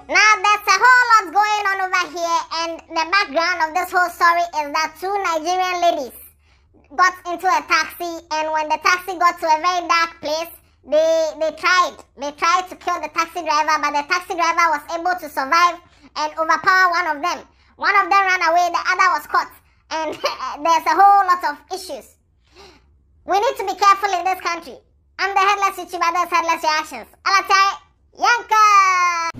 Now, there's a whole lot going on over here, and the background of this whole story is that two Nigerian ladies got into a taxi, and when the taxi got to a very dark place, they tried to kill the taxi driver, but the taxi driver was able to survive and overpower one of them. One of them ran away, the other was caught, and there's a whole lot of issues. We need to be careful in this country. I'm the Headless YouTuber, that's Headless Reactions. Alatai Yanka!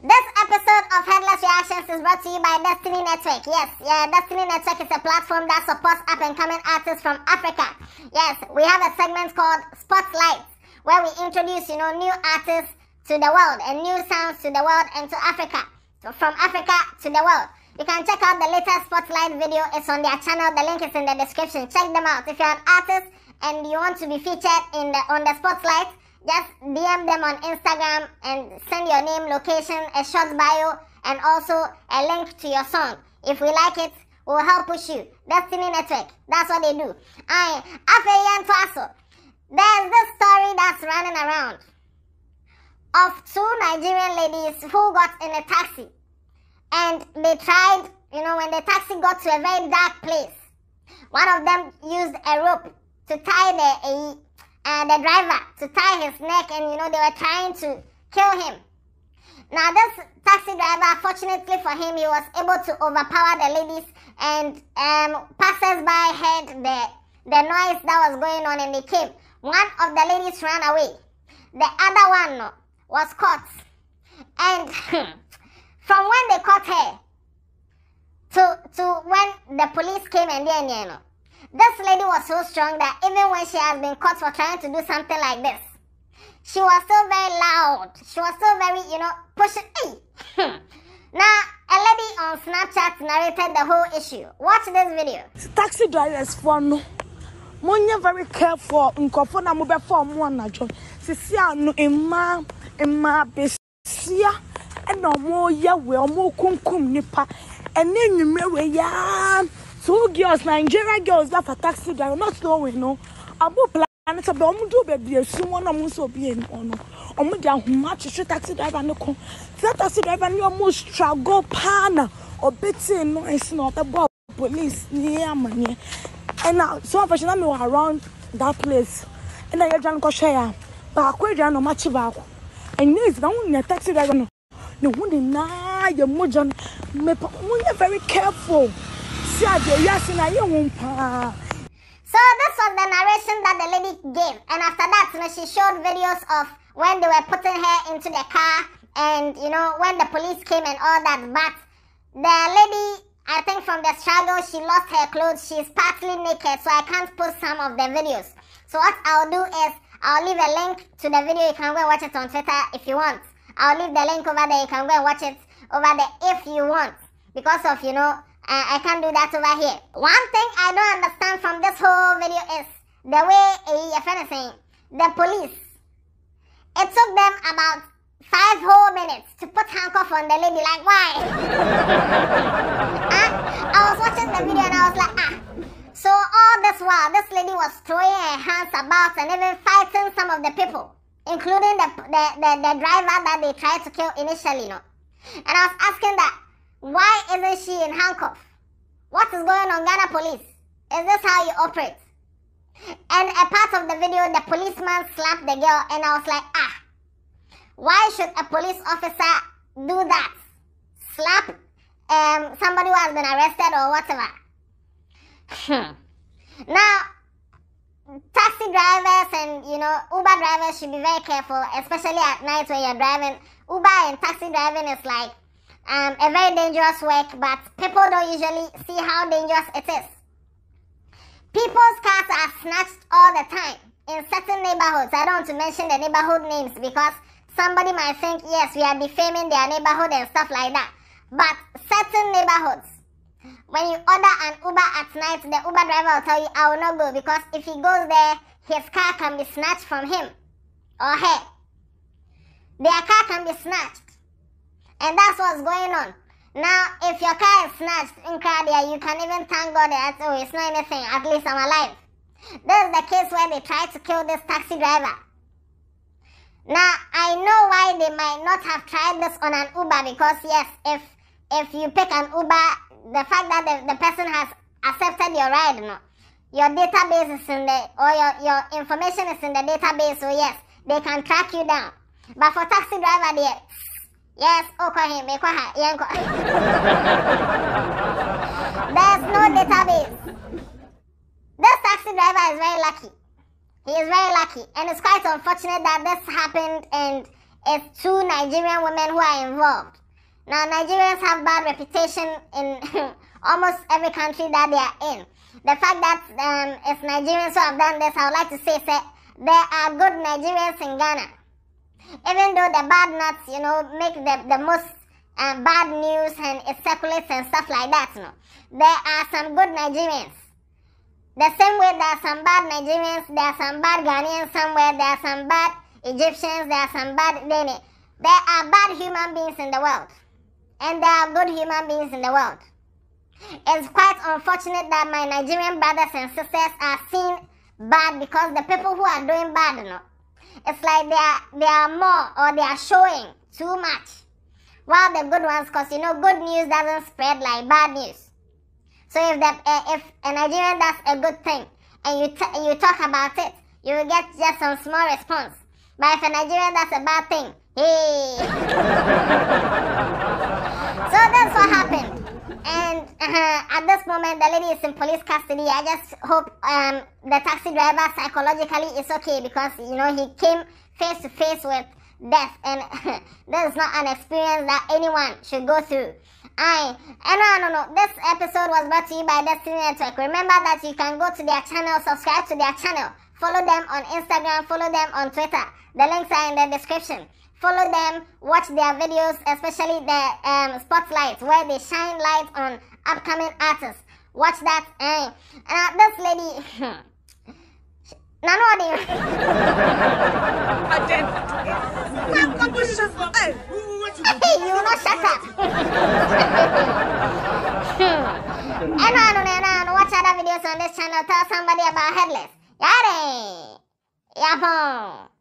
This episode of Headless Reactions is brought to you by Destiny Network. Yes, Destiny Network is a platform that supports up-and-coming artists from Africa. Yes, we have a segment called Spotlights, where we introduce, new artists to the world and new sounds to the world and to Africa. So from Africa to the world. You can check out the latest Spotlight video. It's on their channel. The link is in the description. Check them out. If you're an artist and you want to be featured on the Spotlight, just DM them on Instagram and send your name, location, a short bio, and also a link to your song. If we like it, we'll help push you. Destiny Network. That's what they do. There's this story that's running around of two Nigerian ladies who got in a taxi. And they tried, when the taxi got to a very dark place, one of them used a rope to tie the driver, to tie his neck, and, they were trying to kill him. Now, this taxi driver, fortunately for him, he was able to overpower the ladies, and passers-by heard the noise that was going on, and they came. One of the ladies ran away. The other one was caught. And from when they caught her to when the police came and this lady was so strong that even when she has been caught for trying to do something like this, she was still very loud. She was still very, pushing. Now, a lady on Snapchat narrated the whole issue. Watch this video. Taxi drivers for no. Money very careful. Nkofo na mo be form one na job. Sisi anu emma besia. And no more ya we more kum nipa. And then you may ya. So girls, Nigerian girls that for taxi driver not knowing no. Abu plan to be do baby someone almost be in ono. Omu dia humachi taxi driver no ko. That taxi driver no almost struggle pana or betting no it's not about police near money. And now so unfortunately we were around that place. And I just go share. But I no match back. And this down taxi driver no. No one na your mojan me very careful. See yes na you So this was the narration that the lady gave, and after that, she showed videos of when they were putting her into the car, and when the police came and all that. But the lady, I think from the struggle, she lost her clothes. She's partly naked, so I can't post some of the videos. So what I'll do is I'll leave a link to the video. You can go and watch it on Twitter if you want. I'll leave the link over there. You can go and watch it over there if you want. Because of, I can't do that over here. One thing I don't understand from this whole video is the way, your friend is saying, the police. It took them about 5 whole minutes to put handcuff on the lady. Like, why? I was watching the video and I was like, So all this while, this lady was throwing her hands about and even fighting some of the people, including the driver that they tried to kill initially, And I was asking that, why isn't she in handcuff? What is going on, Ghana police? Is this how you operate? And a part of the video, the policeman slapped the girl, and I was like, why should a police officer do that? Slap somebody who has been arrested or whatever. Now, taxi drivers and, Uber drivers should be very careful, especially at night when you're driving. Uber and taxi driving is like a very dangerous work, but people don't usually see how dangerous it is. People's cars are snatched all the time in certain neighborhoods. I don't want to mention the neighborhood names because somebody might think, yes, we are defaming their neighborhood and stuff like that. But certain neighborhoods, when you order an Uber at night, the Uber driver will tell you, I will not go, because if he goes there, his car can be snatched from him or her. Their car can be snatched. And that's what's going on. Now, if your car is snatched in Kradia, you can even thank God that, it's not anything, at least I'm alive. This is the case where they tried to kill this taxi driver. Now, I know why they might not have tried this on an Uber, because yes, if you pick an Uber, the fact that the person has accepted your ride, no, your database is in the, or your information is in the database, so yes, they can track you down. But for taxi driver, there, yes, there's no database. This taxi driver is very lucky. He is very lucky, and it's quite unfortunate that this happened, and it's 2 Nigerian women who are involved. Now, Nigerians have bad reputation in almost every country that they are in. The fact that it's Nigerians who have done this, I would like to say there are good Nigerians in Ghana. Even though the bad nuts, you know, make the most bad news and it circulates and stuff like that, you know, there are some good Nigerians. The same way there are some bad Nigerians, there are some bad Ghanaians somewhere, there are some bad Egyptians, there are some bad Dene. There are bad human beings in the world. And there are good human beings in the world. It's quite unfortunate that my Nigerian brothers and sisters are seen bad because the people who are doing bad, you know, it's like they are more, or they are showing too much. While the good ones, because you know, good news doesn't spread like bad news. So if a Nigerian does a good thing and you talk about it, you will get just some small response. But if a Nigerian does a bad thing, hey. So that's what happened. And at this moment, the lady is in police custody. I just hope the taxi driver psychologically is okay, because you know, he came face to face with death, and this is not an experience that anyone should go through. No. This episode was brought to you by Destiny Network. Remember that you can go to their channel, subscribe to their channel, follow them on Instagram, follow them on Twitter. The links are in the description. Follow them, watch their videos, especially the spotlights where they shine light on upcoming artists. Watch that. This lady. Hey, you not shut up. Watch other videos on this channel. Tell somebody about Headless. Yare. Yapon.